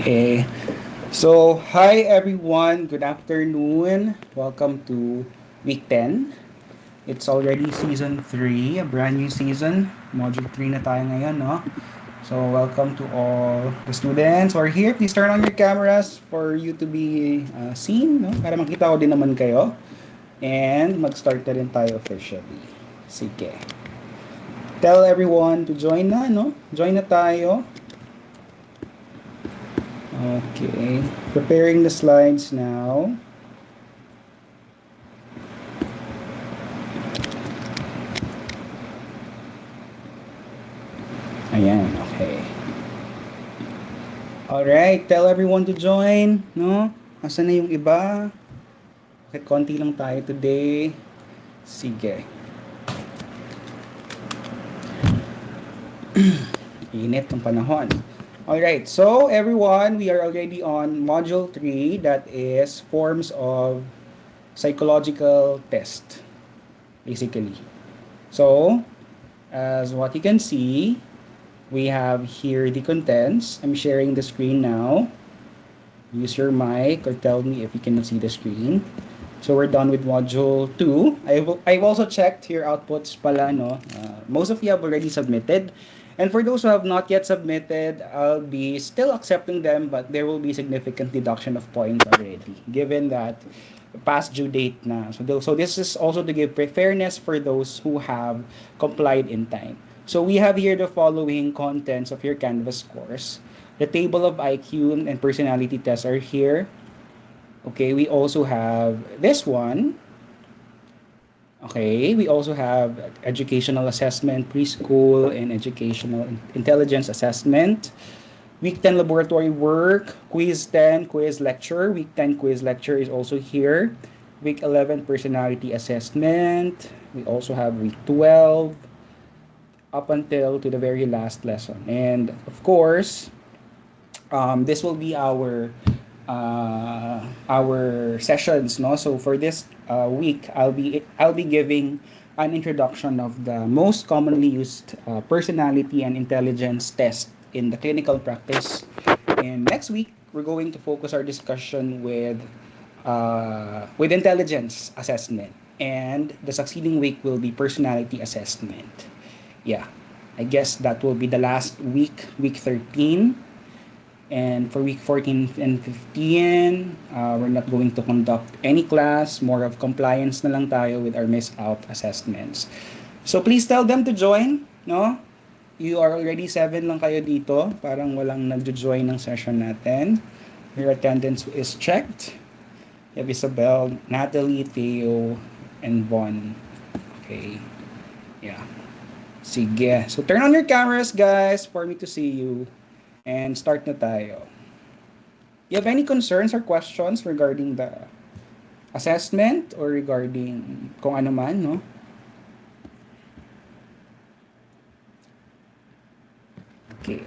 Okay. So, hi everyone. Good afternoon. Welcome to week 10. It's already season 3, a brand new season. Module 3 na tayo ngayon, no? So, welcome to all the students who are here. Please turn on your cameras for you to be seen, no? Para makita ko din naman kayo. And mag-start na rin tayo officially. Sige. Tell everyone to join na, no? Join na tayo. Okay. Preparing the slides now. Ayan, okay. Alright, tell everyone to join, no? Asan na yung iba? Bakit konti lang tayo today? Sige. Init ng panahon. Alright, so everyone, we are already on Module 3, that is forms of psychological test, basically. So, as what you can see, we have here the contents. I'm sharing the screen now. Use your mic or tell me if you cannot see the screen. So we're done with module 2. I've also checked your outputs pala, no? Most of you have already submitted. And for those who have not yet submitted, I'll be still accepting them, but there will be significant deduction of points already, given that past due date na. So this is also to give fairness for those who have complied in time. So we have here the following contents of your Canvas course. The table of IQ and personality tests are here. Okay, we also have this one. Okay, we also have educational assessment, preschool, and educational intelligence assessment. Week 10 laboratory work, quiz 10, quiz lecture. Week 10 quiz lecture is also here. Week 11 personality assessment. We also have week 12 up until to the very last lesson. And of course, this will be our sessions, no? So for this week, I'll be giving an introduction of the most commonly used personality and intelligence test in the clinical practice. And next week, we're going to focus our discussion with intelligence assessment, and the succeeding week will be personality assessment. Yeah, I guess that will be the last week, week 13. And for week 14 and 15, we're not going to conduct any class. More of compliance na lang tayo with our missed out assessments. So please tell them to join, no? You are already 7 lang kayo dito. Parang walang nagjo-join ng session natin. Your attendance is checked. You have Isabel, Natalie, Theo, and Von. Okay. Yeah. Sige. So turn on your cameras, guys, for me to see you. And start na tayo. You have any concerns or questions regarding the assessment or regarding kung ano man, no? Okay.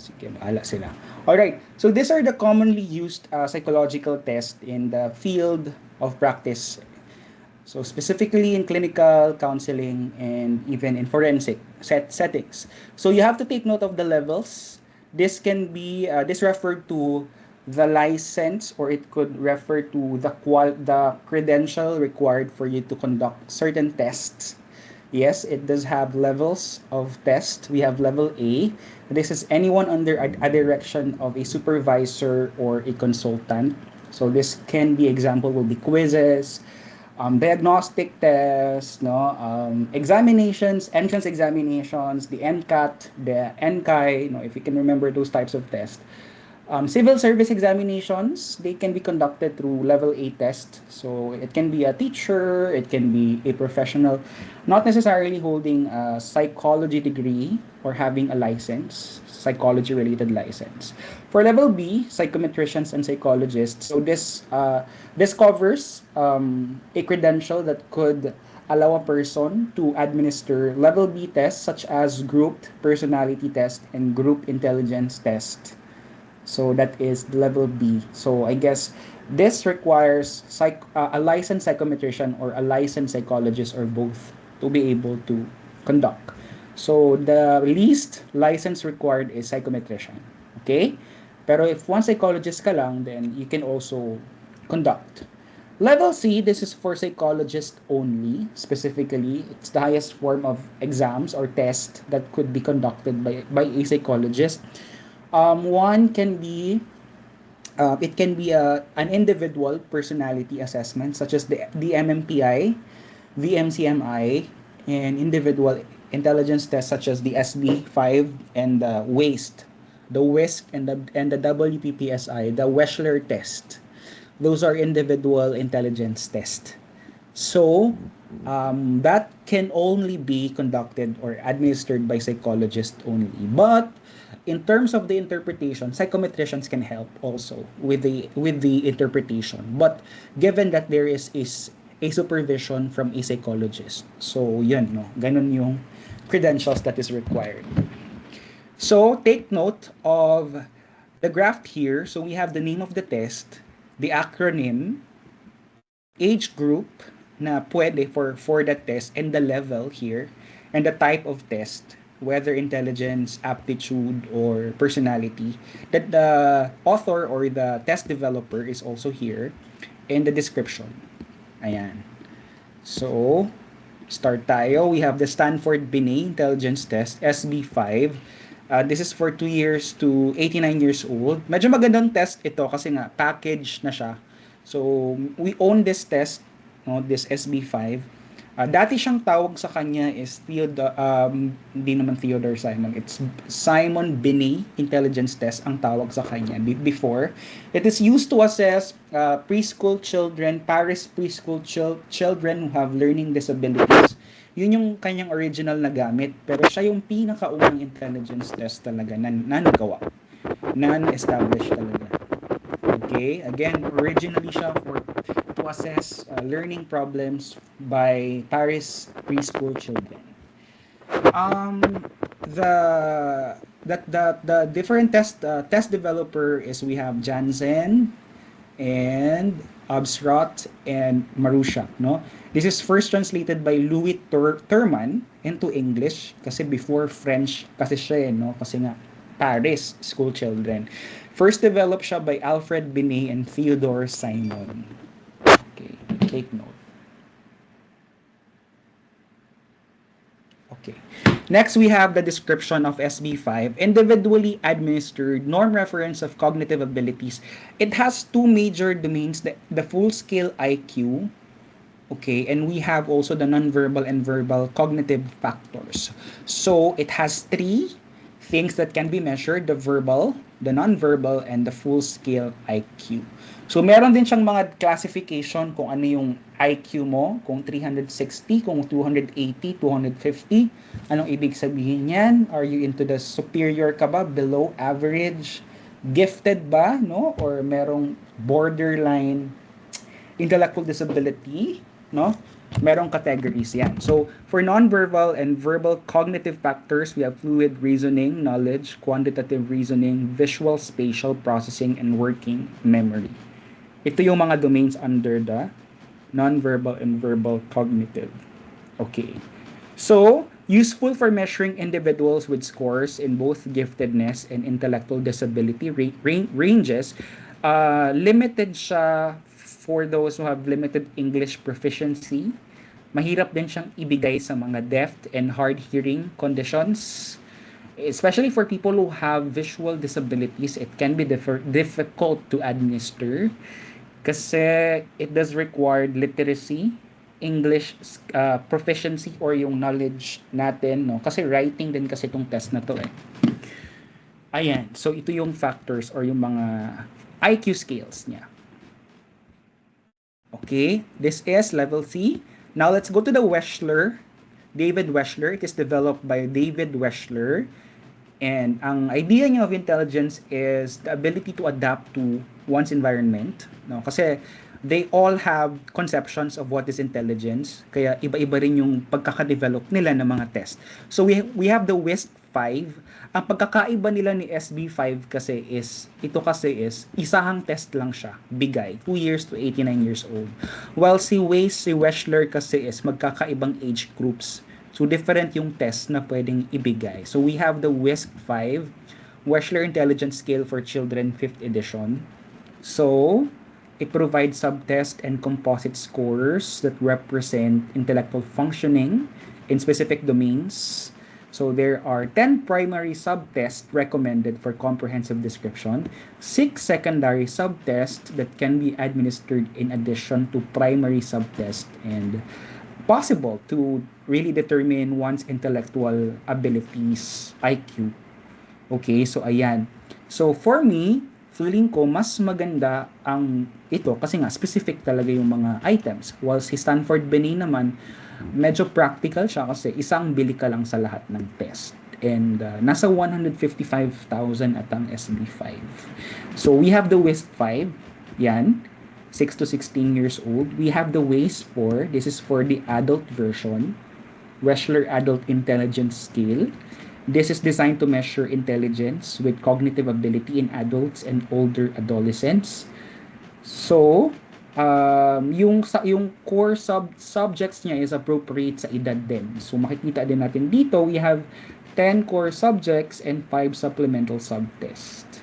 Sige, bahala sila. Alright, so these are the commonly used psychological tests in the field of practice. So specifically in clinical counseling and even in forensic settings. So you have to take note of the levels. This can be this referred to the license, or it could refer to the credential required for you to conduct certain tests. Yes, it does have levels of test. We have level A. This is anyone under a direction of a supervisor or a consultant. So this can be example will be quizzes, diagnostic tests, no, examinations, entrance examinations, the NCAT, the NCAI, if you can remember those types of tests. Civil service examinations, they can be conducted through level A test. So it can be a teacher, it can be a professional, not necessarily holding a psychology degree or having a license, psychology related license. For level B, psychometricians and psychologists, so this covers a credential that could allow a person to administer level B tests such as grouped personality test and group intelligence test. So that is level B. So I guess this requires a licensed psychometrician or a licensed psychologist or both to be able to conduct. So the least license required is psychometrician. Okay? Pero if one psychologist ka lang, then you can also conduct. Level C, this is for psychologists only. Specifically, it's the highest form of exams or test that could be conducted by a psychologist. One can be it can be an individual personality assessment such as the MMPI, the MCMI, and individual intelligence tests such as the SB5 and the WAST, the WISC and the WPPSI, the Wechsler test. Those are individual intelligence tests. So, that can only be conducted or administered by psychologists only. But in terms of the interpretation, psychometricians can help also with the interpretation. But given that there is a supervision from a psychologist, so yun, no, ganun yung credentials that is required. So take note of the graph here. So we have the name of the test, the acronym, age group na pwede for that test, and the level here, and the type of test, whether intelligence, aptitude, or personality, that the author or the test developer is also here, in the description. Ayan. So, start tayo. We have the Stanford Binet Intelligence Test, SB5. This is for 2 years to 89 years old. Medyo magandang test ito kasi nga package na siya. So, we own this test, no, this SB5. Dati siyang tawag sa kanya is hindi naman Theodore Simon. It's Simon Binet Intelligence Test ang tawag sa kanya before. It is used to assess preschool children, Paris preschool children who have learning disabilities. Yun yung kanyang original na gamit. Pero siya yung pinakaunang intelligence test talaga na nagawa. Non-established talaga. Okay, again, originally siya to assess learning problems by Paris preschool children. The different test developer is we have Janssen and Abstrat and Marusha, no? This is first translated by Louis Thurman into English kasi before French kasi siya, no? Kasi nga Paris school children. First developed siya by Alfred Binet and Theodore Simon. Okay, take note. Okay. Next, we have the description of SB5, individually administered norm reference of cognitive abilities. It has two major domains, the full-scale IQ, okay, and we have also the nonverbal and verbal cognitive factors. So, it has three things that can be measured, the verbal, the nonverbal, and the full-scale IQ. So, meron din siyang mga classification kung ano yung IQ mo, kung 360, kung 280, 250. Anong ibig sabihin yan? Are you into the superior ka ba? Below average? Gifted ba? No? Or merong borderline intellectual disability? No? Merong categories yan. So, for nonverbal and verbal cognitive factors, we have fluid reasoning, knowledge, quantitative reasoning, visual, spatial processing, and working memory. Ito yung mga domains under the nonverbal and verbal cognitive. Okay. So, useful for measuring individuals with scores in both giftedness and intellectual disability ranges. Limited siya for those who have limited English proficiency. Mahirap din siyang ibigay sa mga deaf and hard hearing conditions. Especially for people who have visual disabilities, it can be difficult to administer kasi it does require literacy, English proficiency or yung knowledge natin, no? Kasi writing din kasi itong test na to eh. Ayan, so ito yung factors or yung mga IQ scales niya. Okay, this is level C. Now let's go to the Wechsler, David Wechsler. It is developed by David Wechsler. And ang idea niya of intelligence is the ability to adapt to one's environment. No? Kasi they all have conceptions of what is intelligence. Kaya iba-iba rin yung pagkakadevelop nila ng mga test. So we have the WISC-5. Ang pagkakaiba nila ni SB5 kasi is, ito kasi is, isahang test lang siya, bigay, 2 years to 89 years old. While si Wechsler kasi is magkakaibang age groups. So different yung test na pwedeng ibigay. So we have the WISC-5, Wechsler Intelligence Scale for Children 5th edition. So, it provides subtest and composite scores that represent intellectual functioning in specific domains. So there are 10 primary subtests recommended for comprehensive description, 6 secondary subtests that can be administered in addition to primary subtests, and possible to really determine one's intellectual abilities, IQ. Okay, so ayan. So for me, feeling ko mas maganda ang ito kasi nga specific talaga yung mga items. While si Stanford Benet naman, medyo practical siya kasi isang bili ka lang sa lahat ng test. And nasa 155,000 at ang SB5. So we have the WISC-5, yan, 6 to 16 years old. We have the WAIS-4, this is for the adult version, Wechsler Adult Intelligence Scale. This is designed to measure intelligence with cognitive ability in adults and older adolescents. So, yung core subjects niya is appropriate sa edad din. So, makikita din natin dito, we have 10 core subjects and 5 supplemental subtests.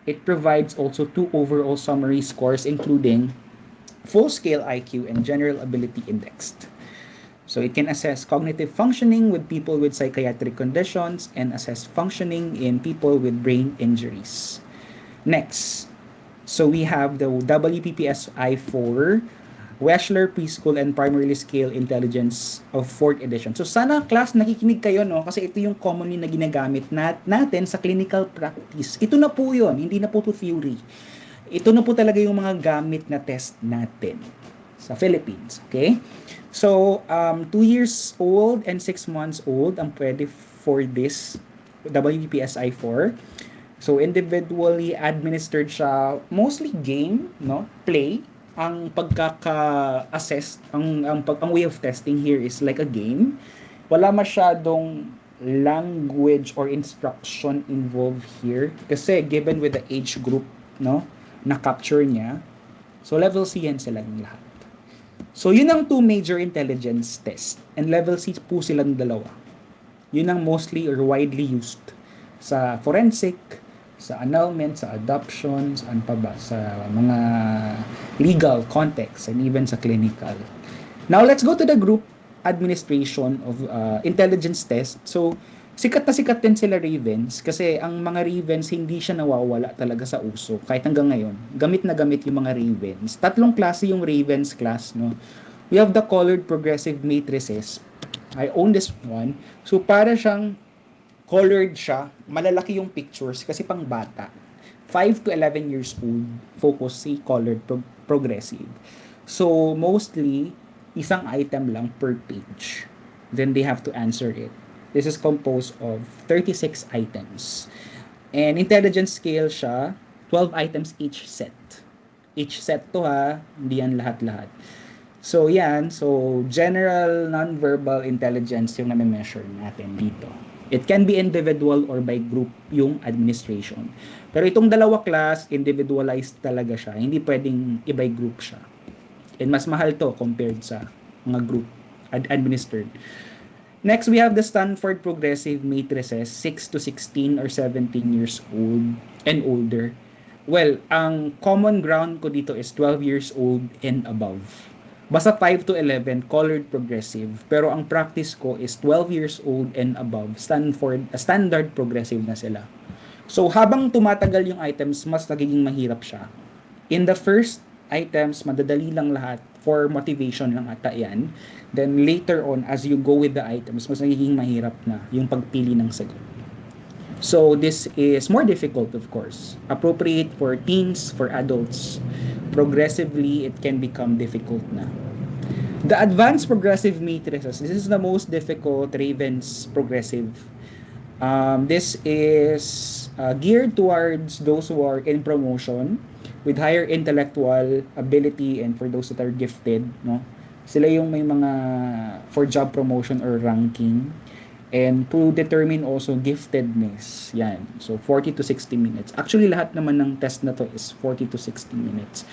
It provides also 2 overall summary scores including full-scale IQ and general ability indexed. So it can assess cognitive functioning with people with psychiatric conditions and assess functioning in people with brain injuries. Next, so we have the WPPSI-4, Wechsler Preschool and Primary Scale Intelligence of 4th edition. So sana class nakikinig kayo, no? Kasi ito yung commonly na ginagamit natin sa clinical practice. Ito na po yun, hindi na po to theory. Ito na po talaga yung mga gamit na test natin sa Philippines, okay? So, 2 years old and 6 months old ang pwede for this WPPSI-4. So, individually administered siya, mostly game, no? Play. Ang pagkaka-assess, ang way of testing here is like a game. Wala masyadong language or instruction involved here. Kasi given with the age group, no? Na-capture niya. So, level C yan silang lahat. So, yun ang 2 major intelligence test. And level C po silang dalawa. Yun ang mostly or widely used sa forensic, sa annulment, sa adoption, saan pa ba, sa mga legal context, and even sa clinical. Now, let's go to the group administration of intelligence test. So, sikat din sila Ravens kasi ang mga Ravens hindi siya nawawala talaga sa uso kahit hanggang ngayon. Gamit na gamit yung mga Ravens. 3 klase yung Ravens class, no. We have the colored progressive matrices. I own this one. So para siyang colored siya, malalaki yung pictures kasi pang bata. 5 to 11 years old, focus si colored progressive. So mostly isang item lang per page. Then they have to answer it. This is composed of 36 items. And intelligence scale siya, 12 items each set. Each set to ha, hindi yan lahat-lahat. So yan, so general non-verbal intelligence yung nami-measure natin dito. It can be individual or by group yung administration. Pero itong dalawa class, individualized talaga siya. Hindi pwedeng i-by group siya. And mas mahal to compared sa mga group administered. Next, we have the Stanford Progressive Matrices, 6 to 16 or 17 years old and older. Well, ang common ground ko dito is 12 years old and above. Basta 5 to 11, colored progressive. Pero ang practice ko is 12 years old and above, standard progressive na sila. So, habang tumatagal yung items, mas nagiging mahirap siya. In the first items, madadali lang lahat for motivation lang ata yan. Then later on, as you go with the items, mas nagiging mahirap na yung pagpili ng sagot. So this is more difficult, of course. Appropriate for teens, for adults. Progressively, it can become difficult na. The advanced progressive matrices, this is the most difficult Ravens progressive. This is geared towards those who are in promotion with higher intellectual ability and for those that are gifted, no? Sila yung may mga for job promotion or ranking and to determine also giftedness. Yan. So 40 to 60 minutes. Actually lahat naman ng test na to is 40 to 60 minutes.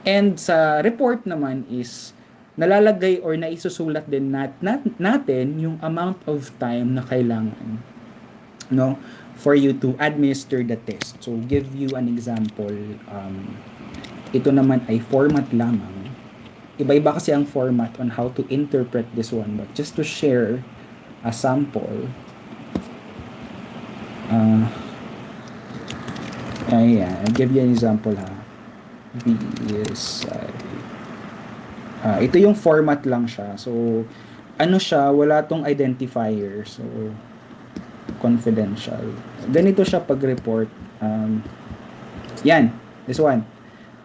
And sa report naman is nalalagay or naisusulat din natin yung amount of time na kailangan no, for you to administer the test. So give you an example. Ito naman ay format lamang. Iba-iba kasi ang format on how to interpret this one, but just to share a sample. Ayan, I'll give you an example ha. BSI. Ito yung format lang siya. So, ano siya, wala tong identifier. So, confidential. Ganito siya pag-report. Yan, this one.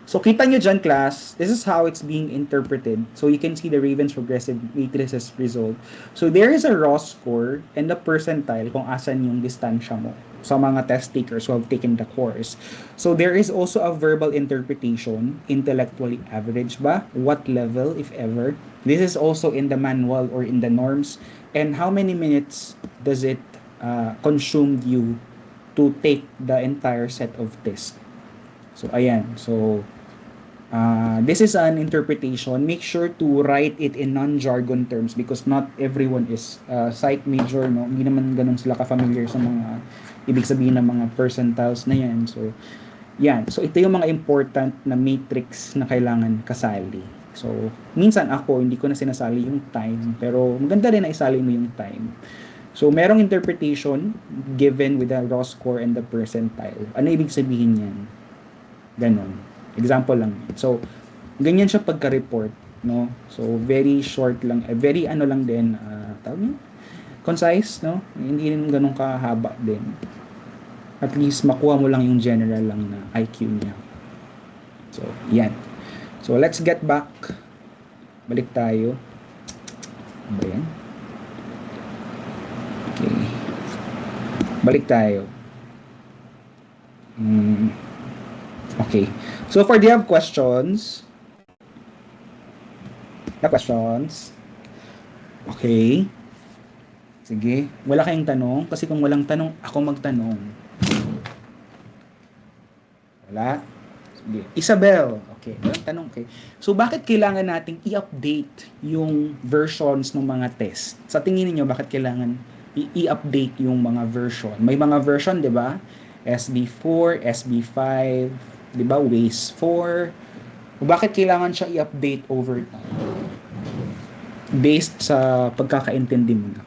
So, kita nyo dyan, class, this is how it's being interpreted. So, you can see the Raven's progressive matrices result. So, there is a raw score and the percentile kung asan yung distansya mo sa mga test takers who have taken the course. So, there is also a verbal interpretation, intellectually average ba? What level, if ever? This is also in the manual or in the norms. And how many minutes does it consume you to take the entire set of tests? So, ayan. So, this is an interpretation. Make sure to write it in non-jargon terms because not everyone is psych major, no? Hindi naman ganun sila ka-familiar sa mga ibig sabihin ng mga percentiles na yan. So, yan. So, ito yung mga important na matrix na kailangan kasali. So, minsan ako, hindi ko na sinasali yung time. Pero, maganda rin na isali mo yung time. So, merong interpretation given with the raw score and the percentile. Ano ibig sabihin yan? Ganon. Example lang. So, ganyan siya pagka-report, no? So, very short lang, very ano lang din, tawag niyo? Concise, no? Hindi rin ganun kahaba din. At least, makuha mo lang yung general lang na IQ niya. So, yan. So, let's get back. Balik tayo. Ano ba yan? Okay. Balik tayo. Okay. So far, do you have questions? Questions? Okay. Sige. Wala kayong tanong? Kasi kung walang tanong, ako magtanong. Wala? Sige. Isabel. Okay. Walang tanong. Okay. So, bakit kailangan nating i-update yung versions ng mga test? Sa tingin niyo bakit kailangan i-update yung mga version? May mga version, di ba? SB4, SB5, di ba? WAIS 4. Bakit kailangan siya i-update over time? Based sa pagkakaintindi mo na.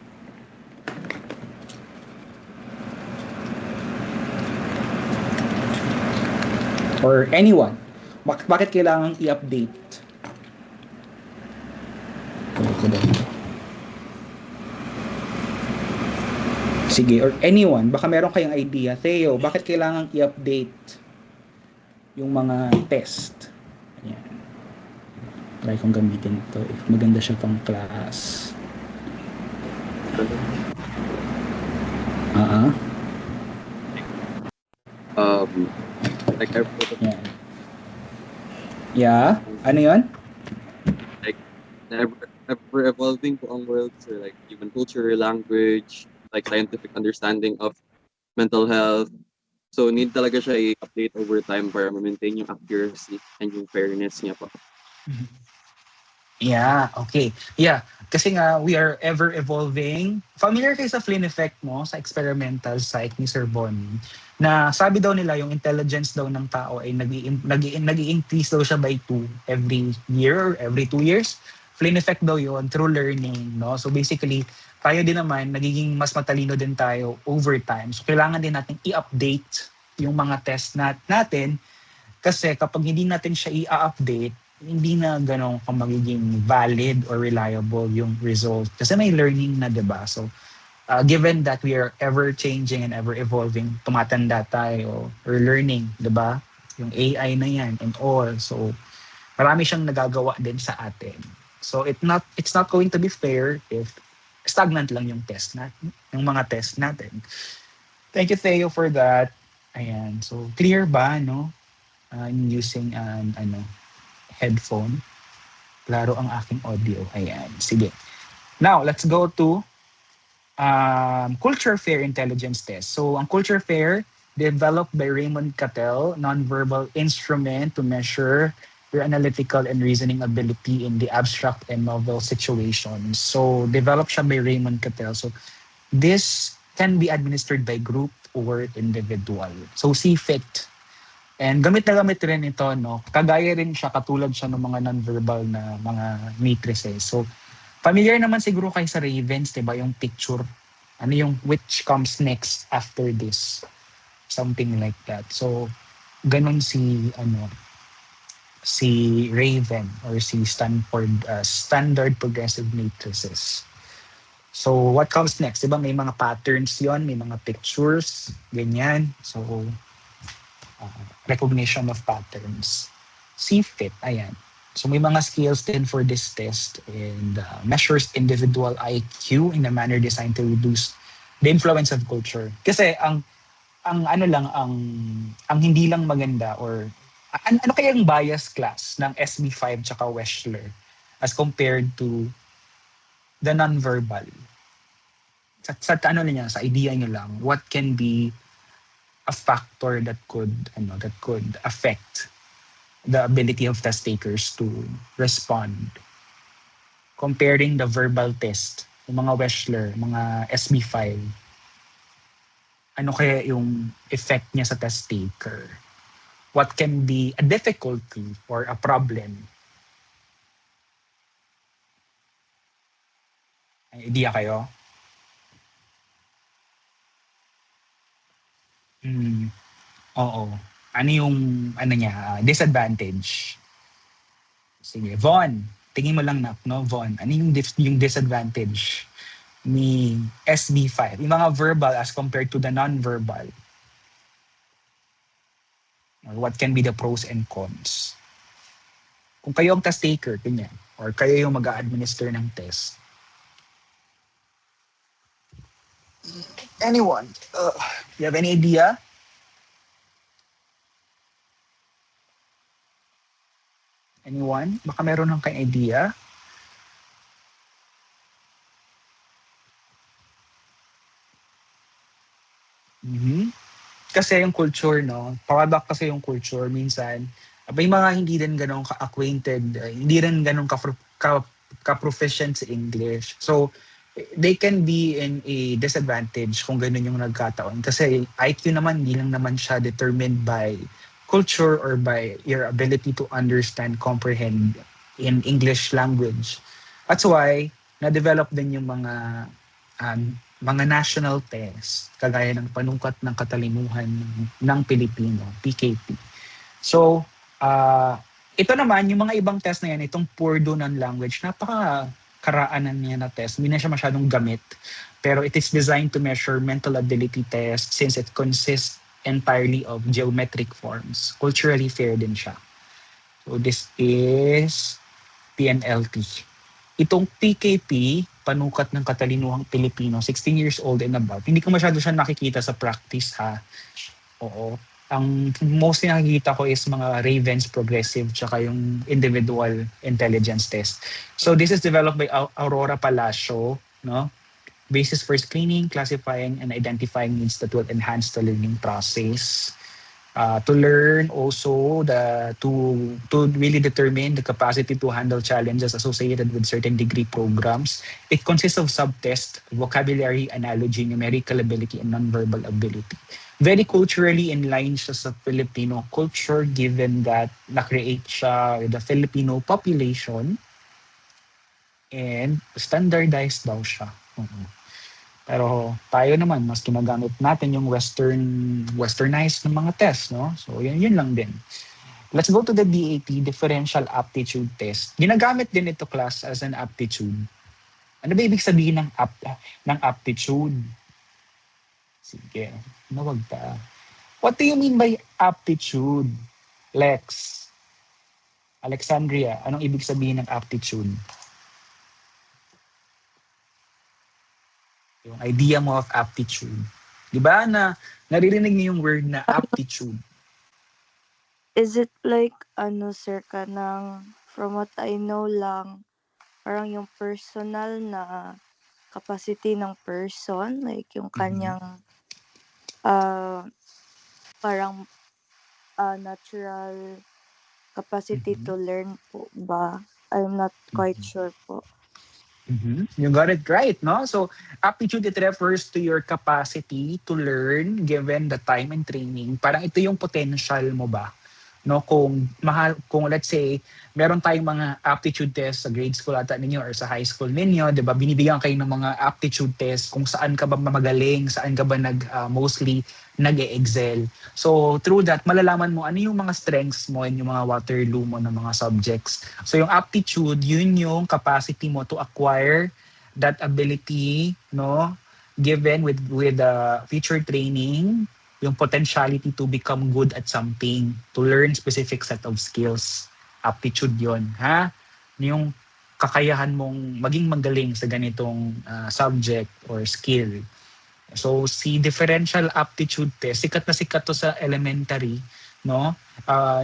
Or anyone. Bakit kailangan i-update? Sige, or anyone. Baka meron kayong idea. Theo, bakit kailangan i-update yung mga test? Ayan. Try kong gamitin ito. If maganda siya pang class. Like yeah. Yeah? Ano yun? Like ever evolving po ang world, so like human culture, language, like scientific understanding of mental health. So need talaga siya i-update over time para ma-maintain yung accuracy and yung fairness niya po. Yeah, okay. Yeah, kasi nga we are ever evolving. Familiar kayo sa Flynn effect mo sa experimental psych ni Sir Bonnie, na sabi daw nila yung intelligence daw ng tao ay nag-i-increase daw siya by 2 every year or every 2 years. Flynn effect daw yon through learning, no? So basically, tayo din naman nagiging mas matalino din tayo over time. So kailangan din natin i-update yung mga test natin kasi kapag hindi natin siya i-update, hindi na ganun kung magiging valid or reliable yung result. Kasi may learning na, diba? So, given that we are ever changing and ever evolving, tumatanda tayo, or learning, diba? Yung AI na yan and all. So, marami siyang nagagawa din sa atin. So, it's not going to be fair if stagnant lang yung test natin, yung mga test natin. Thank you, Theo, for that. Ayan. So, clear ba, no? Using headphone. Klaro ang aking audio. Ayan. Sige. Now, let's go to Culture Fair Intelligence Test. So, ang Culture Fair, developed by Raymond Cattell, non-verbal instrument to measure your analytical and reasoning ability in the abstract and novel situations. So, developed siya by Raymond Cattell. So, this can be administered by group or individual. So CFIT. And gamit na gamit rin ito, no? Kagaya rin siya, katulad siya ng mga non-verbal na mga matrices. So, familiar naman siguro kayo sa Ravens, di ba? Yung picture. Ano yung which comes next after this? Something like that. So, ganun si Raven or si Stanford standard progressive matrices. So, what comes next? Diba may mga patterns yon, may mga pictures, ganyan. So, recognition of patterns. CFIT, ayan. So, may mga skills din for this test and measures individual IQ in a manner designed to reduce the influence of culture. Kasi ang ano lang ang hindi lang maganda or ano kaya yung bias class ng SB5 tsaka Wechsler as compared to the non-verbal? Sa ano niya, sa idea niyo lang, what can be a factor that could affect the ability of test takers to respond comparing the verbal test, yung mga Wechsler, mga SB5, ano kaya yung effect niya sa test taker? What can be a difficulty or a problem? May idea kayo? Oo. Ano yung disadvantage? Sige, Von, tingin mo lang na, no, Von, ano yung disadvantage ni SB5? Yung mga verbal as compared to the non-verbal. Or what can be the pros and cons? Kung kayo ang test taker, ganyan, or kayo yung mag-a-administer ng test. Anyone? You have any idea? Anyone? Baka meron ng kayong idea? Mhm. Kasi yung culture, no? Paradox kasi yung culture. Minsan, may mga hindi din ganun ka-acquainted, hindi rin ganun ka-proficient sa English. So, they can be in a disadvantage kung ganun yung nagkataon. Kasi IQ naman, hindi lang naman siya determined by culture or by your ability to understand, comprehend in English language. That's why, na-develop din yung mga national test, kagaya ng panungkat ng katalinuhan ng Pilipino, PKP. So, ito naman, yung mga ibang test na yan, itong Purdue non-language, napaka-karaanan niya na test. Hindi na siya masyadong gamit. Pero it is designed to measure mental ability test since it consists entirely of geometric forms. Culturally fair din siya. So, this is PNLT. Itong PKP, Panukat ng Katalinuhang Pilipino, 16 years old and above, hindi ko masyado siya nakikita sa practice, ha. Oo. Ang mostly nakikita ko is mga Ravens progressive tsaka yung individual intelligence test. So this is developed by Aurora Palacio, no? Basis for screening, classifying, and identifying needs that will enhance the learning process. To learn also to really determine the capacity to handle challenges associated with certain degree programs. It consists of subtests, vocabulary, analogy, numerical ability, and nonverbal ability. Very culturally in line siya sa Filipino culture given that na-create siya with the Filipino population and standardized daw siya. Pero tayo naman, mas ginagamit natin yung westernized ng mga test, no? So, yun lang din. Let's go to the DAT, Differential Aptitude Test. Ginagamit din ito, class, as an aptitude. Ano ba ibig sabihin ng aptitude? Sige, nawag pa. What do you mean by aptitude, Lex? Alexandria, anong ibig sabihin ng aptitude? Yung idea mo of aptitude. Di ba na naririnig niyo yung word na aptitude? Is it like, sir, from what I know lang, parang yung personal na capacity ng person, like yung kanyang, parang, natural capacity to learn po ba? I'm not quite sure po. You got it right, no? So, aptitude, it refers to your capacity to learn given the time and training. Parang ito yung potential mo ba? No, kung let's say meron tayong mga aptitude test sa grade school ata ninyo or sa high school ninyo, 'di ba? Binibigyan kayo ng mga aptitude test kung saan ka ba magaling, saan ka ba mostly nag-excel. So through that malalaman mo ano yung mga strengths mo and yung mga Waterloo mo ng mga subjects. So yung aptitude, yun yung capacity mo to acquire that ability, no? Given with future training, yung potentiality to become good at something, to learn specific set of skills. Aptitude yon, ha? Yung kakayahan mong maging magaling sa ganitong subject or skill. So si differential aptitude test, sikat to sa elementary, no?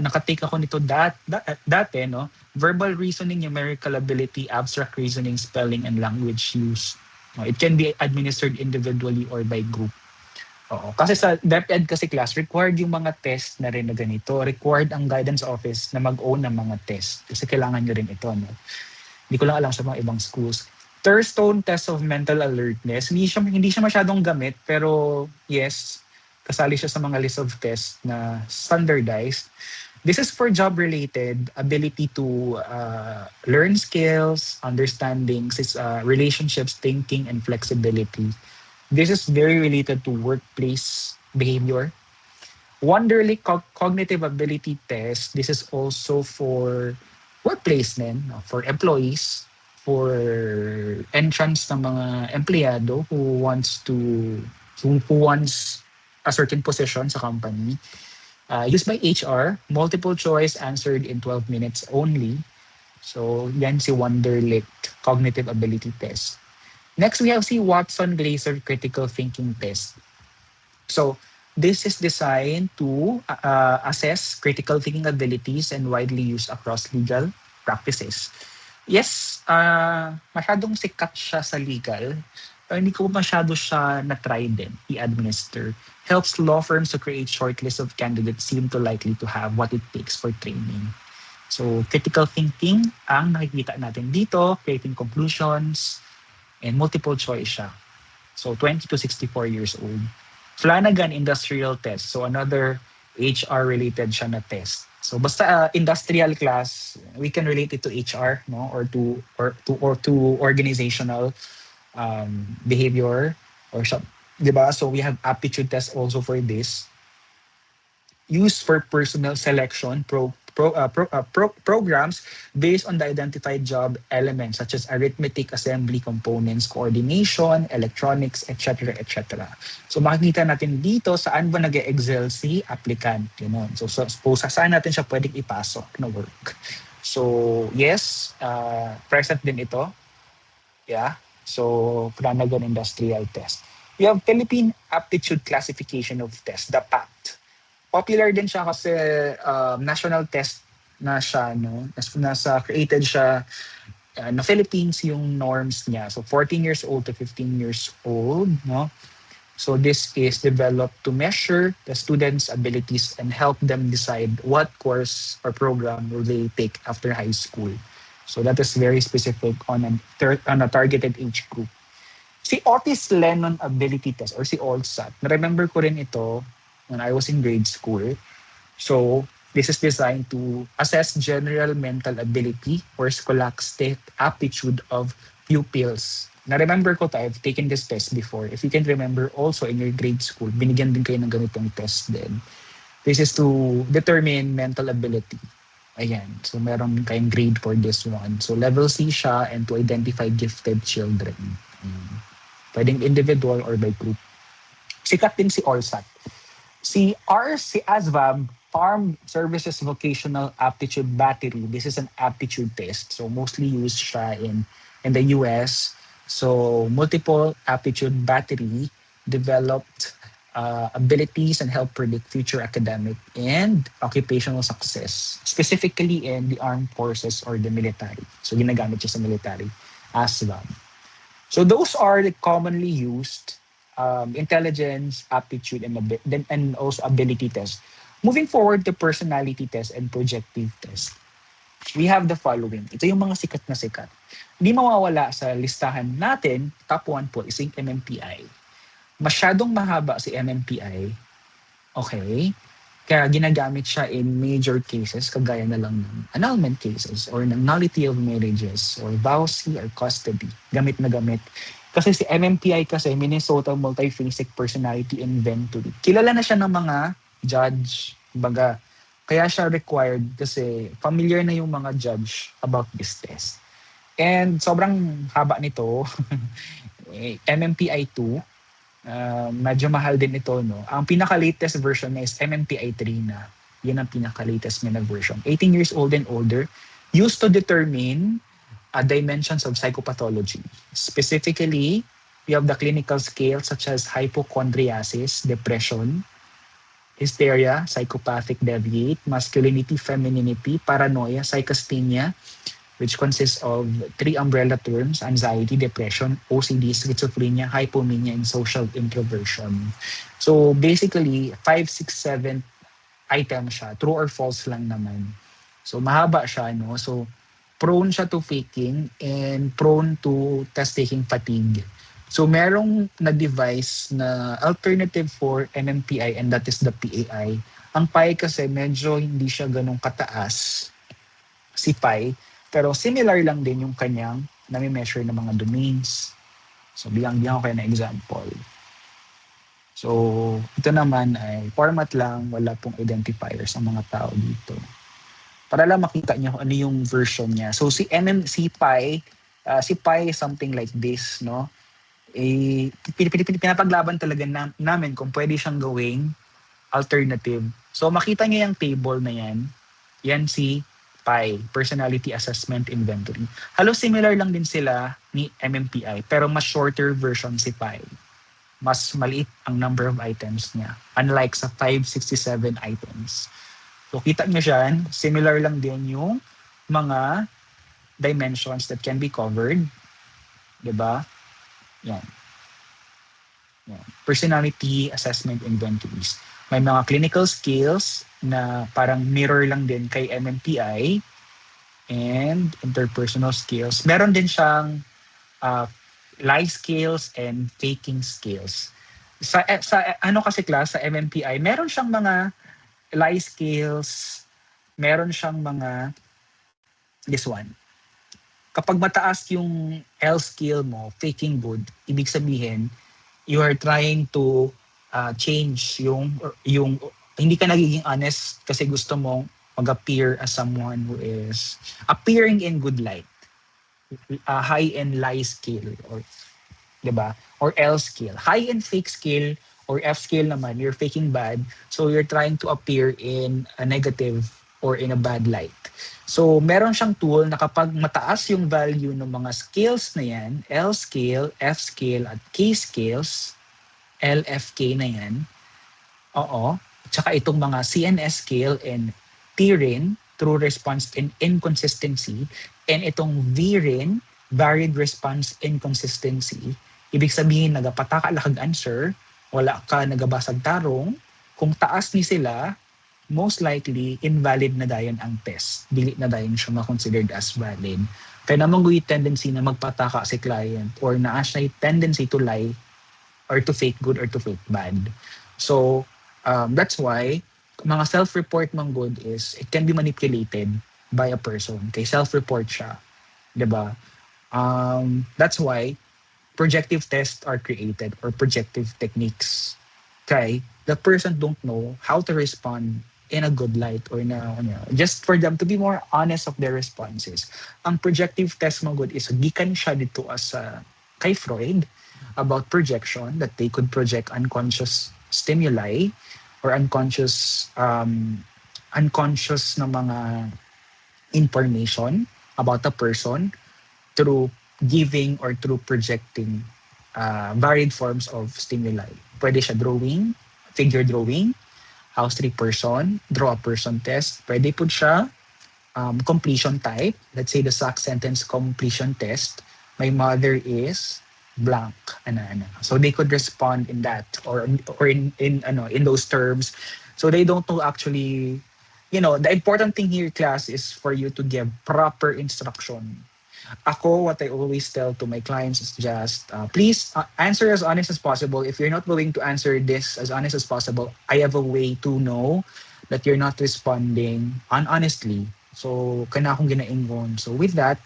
Nakatake ako nito dati, no? Verbal reasoning, numerical ability, abstract reasoning, spelling, and language use. No, it can be administered individually or by group. Oo. Kasi sa DepEd kasi class, required yung mga test na rin na ganito. Required ang guidance office na mag-own ng mga test. Kasi kailangan nyo rin ito. No? Hindi ko lang alam sa mga ibang schools. Thurstone test of mental alertness. Hindi siya masyadong gamit, pero yes, kasali siya sa mga list of tests na standardized. This is for job-related ability to learn skills, understandings, relationships, thinking, and flexibility. This is very related to workplace behavior. Wonderlic cognitive ability test. This is also for workplace din, no? For employees, for entrance ng mga empleyado who wants a certain position sa company. Used by HR, multiple choice answered in 12 minutes only. So, yan si Wonderlic cognitive ability test. Next, we have si Watson-Glaser critical thinking test. So, this is designed to assess critical thinking abilities and widely used across legal practices. Yes, masyadong sikat siya sa legal, pero hindi ko masyado siya na-try din i-administer. Helps law firms to create shortlist of candidates seem to likely to have what it takes for training. So, critical thinking ang nakikita natin dito, creating conclusions, and multiple choice siya. So 20 to 64 years old. Flanagan industrial test. So another HR related siya na test. So basta industrial class, we can relate it to HR, no, or to organizational behavior or some, 'di ba? So we have aptitude test also for this. Used for personal selection programs based on the identified job elements such as arithmetic, assembly, components, coordination, electronics, etc. etc. So makikita natin dito saan ba nag-excel si applicant. You know? So suppose saan natin siya pwedeng ipasok na work. So yes, present din ito. Yeah. So Flanagan Industrial Test. We have Philippine Aptitude Classification of Test, the PAT. Popular din siya kasi national test na siya, no? Created siya na Philippines yung norms niya. So 14 years old to 15 years old, no? So this is developed to measure the students' abilities and help them decide what course or program will they take after high school. So that is very specific on a targeted age group. Si Otis Lennon Ability Test or si OLSAT, na-remember ko rin ito when I was in grade school. So this is designed to assess general mental ability or scholastic aptitude of pupils. Na-remember ko I've taken this test before. If you can remember also in your grade school, binigyan din kayo ng ganitong test din. This is to determine mental ability. Ayan. So meron kayong grade for this one. So level C siya and to identify gifted children. Pwedeng individual or by group. Sikat din si OLSAT. Si ASVAB, Armed Services Vocational Aptitude Battery, this is an aptitude test. So mostly used siya in the US. So multiple aptitude battery developed abilities and help predict future academic and occupational success, specifically in the armed forces or the military. So ginagamit siya sa military, ASVAB. So those are the commonly used intelligence, aptitude, and also ability test. Moving forward to personality test and projective test. we have the following. Ito yung mga sikat na sikat. Hindi mawawala sa listahan natin, top 1 po is yung MMPI. Masyadong mahaba si MMPI. Okay? Kaya ginagamit siya in major cases, kagaya na lang ng annulment cases or ng nullity of marriages or vowsy or custody. Gamit na gamit. Kasi si MMPI kasi, Minnesota Multiphasic Personality Inventory. Kilala na siya ng mga judge, baga. Kaya siya required kasi familiar na yung mga judge about this test. And sobrang haba nito, MMPI 2, medyo mahal din ito, no? Ang pinaka-latest version niya is MMPI 3 na. Yun ang pinaka-latest niya na version. 18 years old and older, used to determine dimensions of psychopathology. Specifically, we have the clinical scales such as hypochondriasis, depression, hysteria, psychopathic deviate, masculinity, femininity, paranoia, psychasthenia, which consists of 3 umbrella terms: anxiety, depression, OCD, schizophrenia, hypomania, and social introversion. So basically, 5, 6, 7 items siya. True or false lang naman. So mahaba siya, no? So prone siya to faking and prone to test-taking fatigue. So merong na-device na alternative for MMPI, and that is the PAI. Ang PAI kasi medyo hindi siya ganun kataas, si PAI, pero similar lang din yung kanyang nami-measure ng mga domains. So bigyan ko kayo na example. So ito naman ay format lang, wala pong identifiers ang mga tao dito. Para lang makita niyo ano yung version niya. So si PAI is something like this, no? Pinapaglaban talaga namin kung pwede siyang gawing alternative. So makita niyo yung table na yan. Yan si PAI, Personality Assessment Inventory. Halos similar lang din sila ni MMPI, pero mas shorter version si PAI. Mas maliit ang number of items niya, unlike sa 567 items. So kita niyo siyan, similar lang din yung mga dimensions that can be covered. Diba? Yan. Personality Assessment Inventories. May mga clinical skills na parang mirror lang din kay MMPI, and interpersonal skills. Meron din siyang lie skills and faking skills. Sa ano kasi class, sa MMPI, meron siyang mga lie skills, meron siyang mga, this one. Kapag mataas yung L skill mo, faking good, ibig sabihin, you are trying to change yung hindi ka nagiging honest kasi gusto mong mag-appear as someone who is appearing in good light. High-end lie skill, or diba? Or L skill. High-end fake skill or F skill naman, you're faking bad, so you're trying to appear in a negative or in a bad light. So meron siyang tool na kapag mataas yung value ng mga skills na yan, L skill, F skill, at K skills, LFK na yan, tsaka itong mga CNS scale and TRIN, true response and inconsistency, and itong VRIN, varied response inconsistency, ibig sabihin nagapataka lakag answer, wala ka nagabasag tarong, kung taas ni sila, most likely invalid na dayon ang test. Dili na dayon siya ma-considered as valid. Kaya naman yung tendency na magpataka si client or na siya tendency to lie or to fake good or to fake bad. So that's why mga self-report mang good is it can be manipulated by a person. Kay self-report siya, 'di ba? That's why projective tests are created or projective techniques. Kay the person don't know how to respond in a good light or just for them to be more honest of their responses. Ang projective test mang good is gikan siya dito as kay Freud about projection, that they could project unconscious stimuli or unconscious na mga information about a person through giving or through projecting varied forms of stimuli. Pwede siya drawing, figure drawing, house tree person, draw a person test. Pwede po siya completion type. Let's say the SAC sentence completion test. My mother is blank. So they could respond in that or in those terms. So they don't know actually the important thing here, class, is for you to give proper instruction. Ako, what I always tell to my clients is just, please answer as honest as possible. If you're not willing to answer this as honest as possible, I have a way to know that you're not responding honestly. So, kana akong ginaingon. So, with that,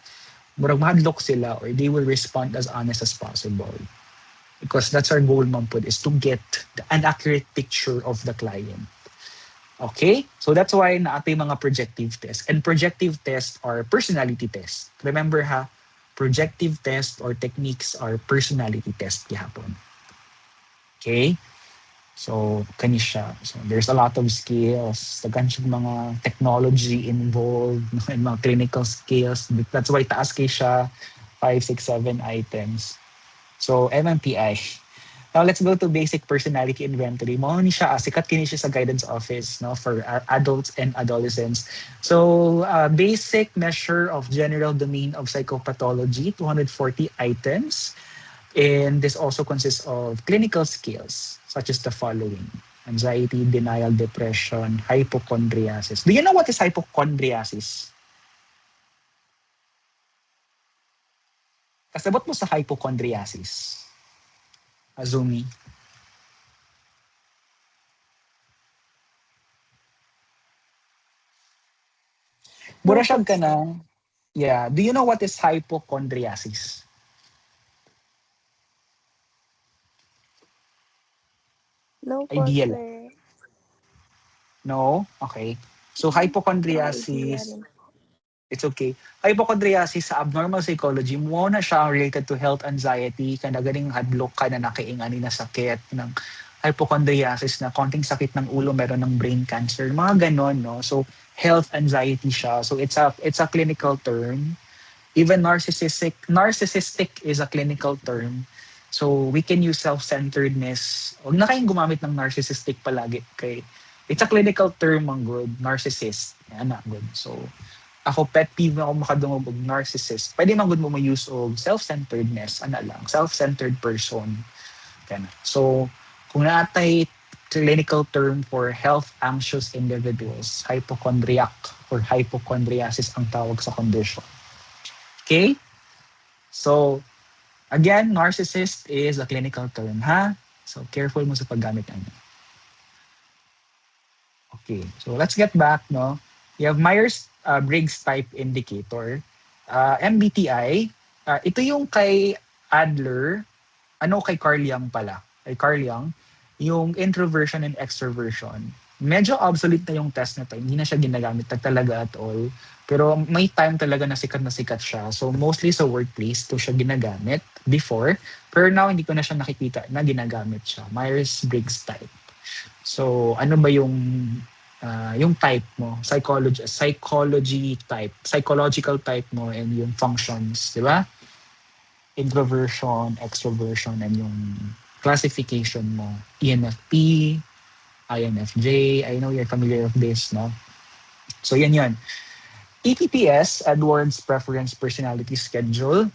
murag mahadlok sila or they will respond as honest as possible. Because that's our goal, Mampud, is to get an accurate picture of the client. Okay? So that's why naatay mga projective tests. And projective tests are personality tests. Remember ha, projective tests or techniques are personality tests gihapon. Okay? So, kani siya. So, there's a lot of skills. Daghan siya mga technology involved and mga clinical skills. That's why taas kay siya 5, 6, 7 items. So, MMPI. Now, let's go to basic personality inventory. Mo ni siya, sikat kini siya sa guidance office for adults and adolescents. So, basic measure of general domain of psychopathology, 240 items. And this also consists of clinical skills, such as the following: anxiety, denial, depression, hypochondriasis. Do you know what is hypochondriasis? Kasabot mo sa hypochondriasis, Azumi. Mura siya ka na. Yeah. Do you know what is hypochondriasis? No po, Idea lang. sir. No? Okay. So, Idea hypochondriasis, rin. it's okay. Hypochondriasis sa abnormal psychology, mo na siya related to health anxiety, kana ganing hadlok ka na nakaingani na sakit ng hypochondriasis na konting sakit ng ulo, meron ng brain cancer, mga ganon, no? So, health anxiety siya. So, it's a clinical term. Even narcissistic is a clinical term. So, we can use self-centeredness. Huwag na kayong gumamit ng narcissistic palagi. Okay? It's a clinical term, ang good. Narcissist. Yan na, good. So, ako, pet peeve na ako makadungog og narcissist. Pwede man good mo ma-use og self-centeredness. Ano lang, self-centered person. Kana. So, kung naatay clinical term for health anxious individuals, hypochondriac or hypochondriasis ang tawag sa condition. Okay? So, again, narcissist is a clinical term, ha? So, careful mo sa paggamit ng. Okay, so let's get back, no? You have Myers-Briggs type indicator. MBTI, ito yung kay Adler, kay Carl Jung pala. Kay Carl Jung, yung introversion and extroversion. Medyo obsolete na yung test na to. Hindi na siya ginagamit talaga at all. Pero may time talaga na sikat siya. So mostly sa workplace to siya ginagamit before. Pero now hindi ko na siya nakikita na ginagamit siya. Myers-Briggs type. So ano ba yung type mo? Psychology type. Psychological type mo and yung functions, di ba? Introversion, extroversion, and yung classification mo. ENFP, INFJ. I know you're familiar with this, no? So yan. EPPS, Edwards Preference Personality Schedule.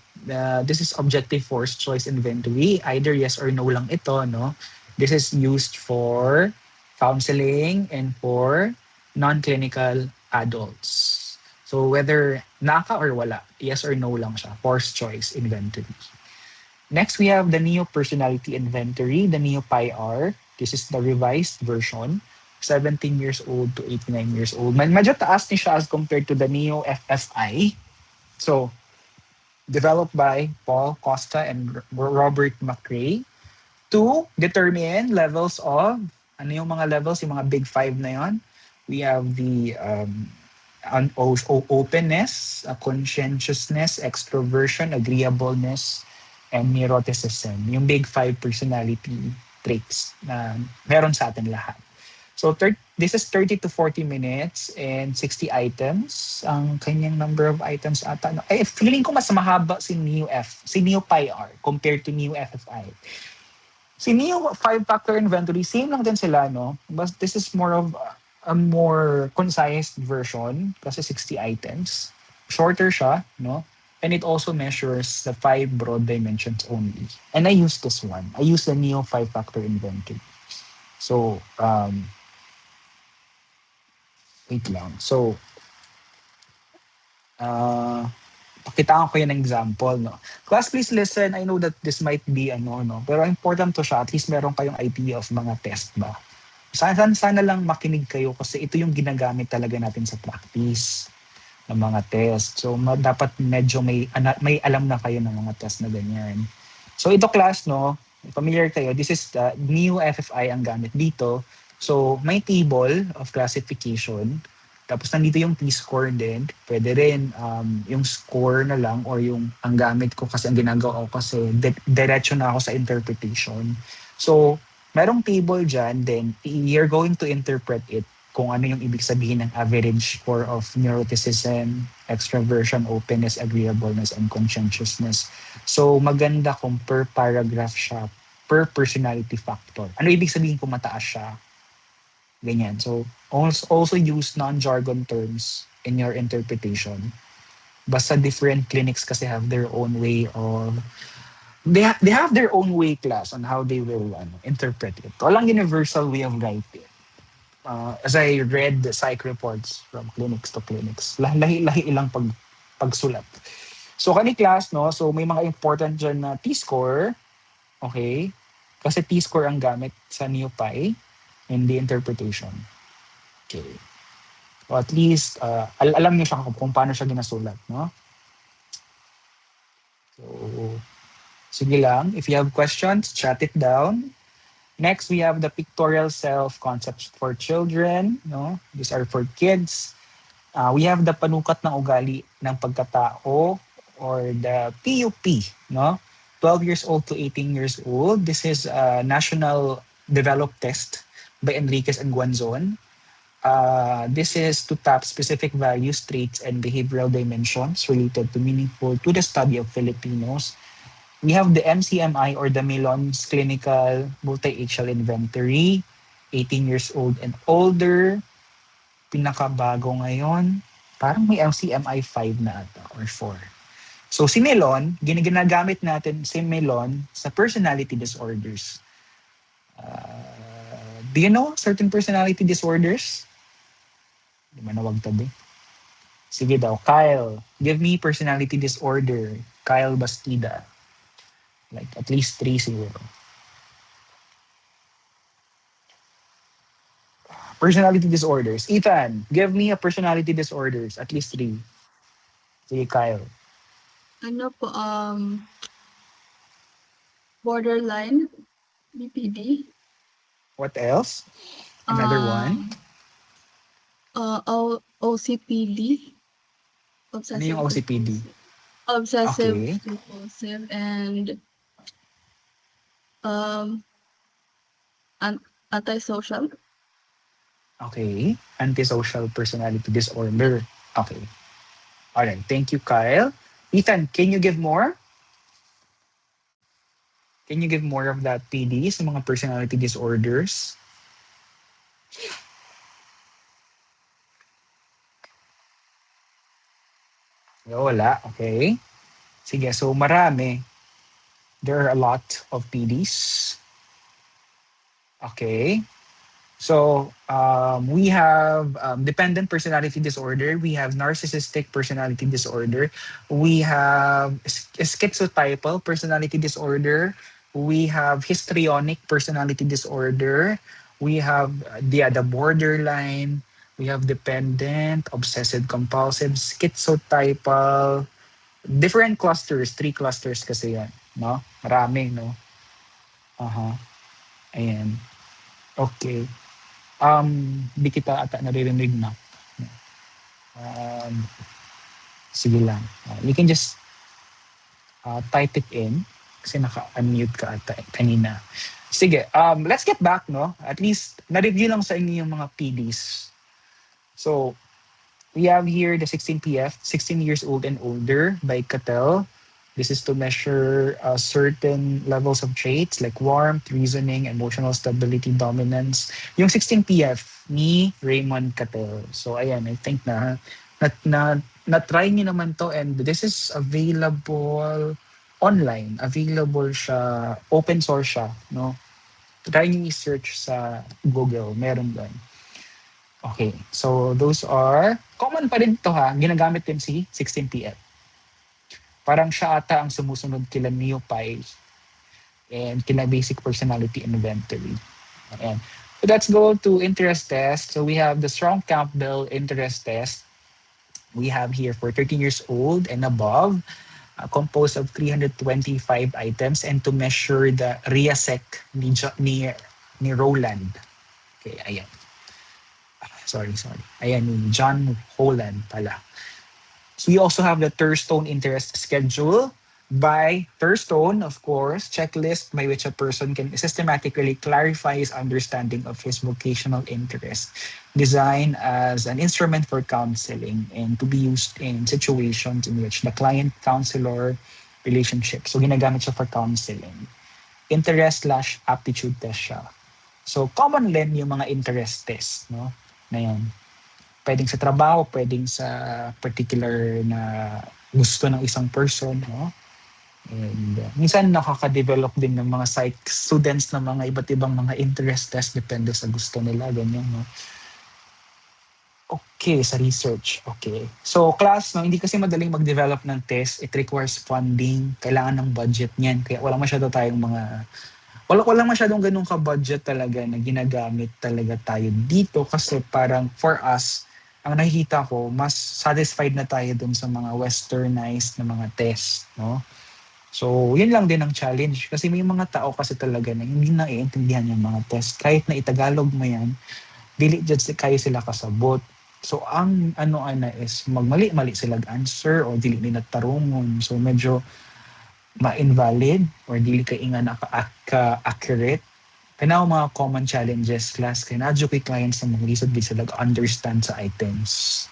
This is objective force choice inventory. Either yes or no lang ito, no? This is used for counseling and for non-clinical adults. So whether naka or wala, yes or no lang siya. Force choice inventory. Next, we have the Neo Personality Inventory, the Neo PI-R. This is the revised version. 17 years old to 89 years old. Medyo taas ni siya as compared to the Neo FFI. So, developed by Paul Costa and Robert McRae to determine levels of, ano yung mga levels, yung mga big five na yon. We have the openness, conscientiousness, extroversion, agreeableness, and neuroticism. Yung big five personality traits na meron sa atin lahat. So this is 30 to 40 minutes and 60 items. Ang kanyang number of items ata. Feeling ko mas mahaba si Neo PI-R compared to Neo FFI. Si Neo 5-factor inventory, same lang din sila, no? But this is more of a more concise version kasi 60 items. Shorter siya, no? And it also measures the 5 broad dimensions only. And I use this one. I use the Neo 5-factor inventory. So, Wait lang. So, pakitaan ko yung example, no? Class, please listen. I know that this might be no? Pero important to siya. At least meron kayong idea of mga test ba. Sana lang makinig kayo kasi ito yung ginagamit talaga natin sa practice ng mga test. So, dapat medyo may alam na kayo ng mga test na ganyan. So, ito class, no? Familiar kayo. This is the new FFI ang gamit dito. So, may table of classification. Tapos nandito yung T-score din. Pwede rin yung score na lang or yung ang gamit ko kasi ang ginagawa ko kasi diretso na ako sa interpretation. So, merong table dyan, then you're going to interpret it kung ano yung ibig sabihin ng average score of neuroticism, extraversion, openness, agreeableness, and conscientiousness. So, maganda kung per paragraph siya, per personality factor. Ano ibig sabihin kung mataas siya? Ganyan. So, also use non-jargon terms in your interpretation. Basta different clinics kasi have their own way of they have their own way class on how they will interpret it. Walang universal way of writing. As I read the psych reports from clinics to clinics, lahi-lahi ilang pagsulat. So kani class, no? So may mga important dyan na T-score. Okay? Kasi T-score ang gamit sa NeoPi in the interpretation. Okay. So at least, alam niyo siya kung paano siya ginasulat, no? So, sige lang. If you have questions, chat it down. Next, we have the pictorial self concepts for children. No? These are for kids. We have the panukat ng ugali ng pagkatao or the PUP. No? 12 years old to 18 years old. This is a national developed test by Enriquez and Guanzon. This is to tap specific values, traits, and behavioral dimensions related to meaningful to the study of Filipinos. We have the MCMI or the Milon's Clinical Multi-Axial Inventory, 18 years old and older. Pinakabago ngayon, parang may MCMI 5 na ata or 4. So si Milon, ginagamit natin si Milon sa personality disorders. Do you know certain personality disorders? Di ba nawag tabi? Sige daw, Kyle, give me personality disorder. Kyle Bastida. Like at least 3 siguro. Personality disorders. Ethan, give me a personality disorders. At least 3. Sige, Kyle. Ano po, borderline, BPD. What else? Another one? OCPD. Ano yung OCPD? Obsessive Okay. compulsive and antisocial. Okay. Antisocial personality disorder. Okay. All right. Thank you, Kyle. Ethan, can you give more? Can you give more of that PD sa mga personality disorders? Wala. Okay. Sige. So, marami. There are a lot of PDs. Okay. So, we have dependent personality disorder. We have narcissistic personality disorder. We have schizotypal personality disorder. We have histrionic personality disorder. We have the borderline. We have dependent, obsessive compulsive, schizotypal. Different clusters, 3 clusters kasi yan. No? Marami, no? Ayan. Okay. Di kita ata naririnig na. Sige lang. You can just type it in kasi naka-unmute ka ata kanina. Sige, let's get back, no? At least, na-review lang sa inyo yung mga PDs. So, we have here the 16PF, 16 years old and older by Cattell. This is to measure certain levels of traits like warmth, reasoning, emotional stability, dominance. Yung 16PF ni Raymond Cattell. So ayan, I think na-try niyo naman to and this is available online. Available siya, open source siya. No? Try niyo i-search sa Google. Meron doon. Okay, so those are, common pa rin to ha, ginagamit din si 16PF. Parang siya ata ang sumusunod kila Neopie and kila Basic Personality Inventory. Ayan. So let's go to interest test. So we have the Strong Campbell interest test. We have here for 13 years old and above, composed of 325 items, and to measure the RIASEC ni Roland. Okay, ayan. Sorry. Ayan, ni John Holland pala. So we also have the Thurstone interest schedule by Thurstone, of course, checklist by which a person can systematically clarify his understanding of his vocational interest, designed as an instrument for counseling and to be used in situations in which the client-counselor relationship. So ginagamit siya for counseling. Interest/aptitude test siya. So common din yung mga interest test, no? Na yan. Pwedeng sa trabaho, pwedeng sa particular na gusto ng isang person, no? And minsan nakaka-develop din ng mga psych students ng mga iba't ibang mga interest test depende sa gusto nila, ganyan, no? Okay, sa research. Okay. So class, no, hindi kasi madaling mag-develop ng test. It requires funding. Kailangan ng budget niyan. Kaya wala masyadong ganun ka-budget talaga na ginagamit talaga tayo dito kasi parang for us, ang nakikita ko, mas satisfied na tayo dun sa mga westernized na mga test, no? So, yun lang din ang challenge kasi may mga tao kasi talaga na hindi naiintindihan yung mga test. Kahit na itagalog mo yan, dili jud kayo sila kasabot. So, ang is magmali-mali sila answer o dili nila tarungon. So, medyo ma-invalid or dili kay nga naka-accurate. Kaya mga common challenges class kay nadyo kay clients na lisod di sila understand sa items.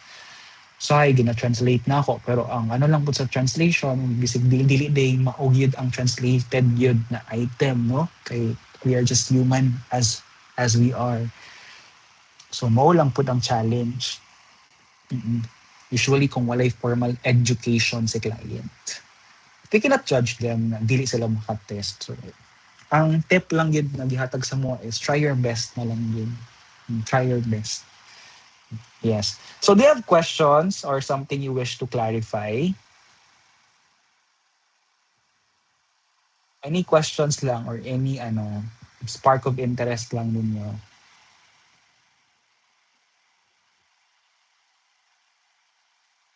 So ay gina-translate na ako pero ang lang po sa translation bisig dili day maugyod ang translated yun na item, no? Kay we are just human as we are. So mao lang po ang challenge. Usually kung walay formal education si client, we cannot judge them na dili sila makatest. So, ang tip lang yun na gihatag sa mo is try your best na lang yun. Try your best. Yes. So do you have questions or something you wish to clarify? Any questions lang or any spark of interest lang ninyo?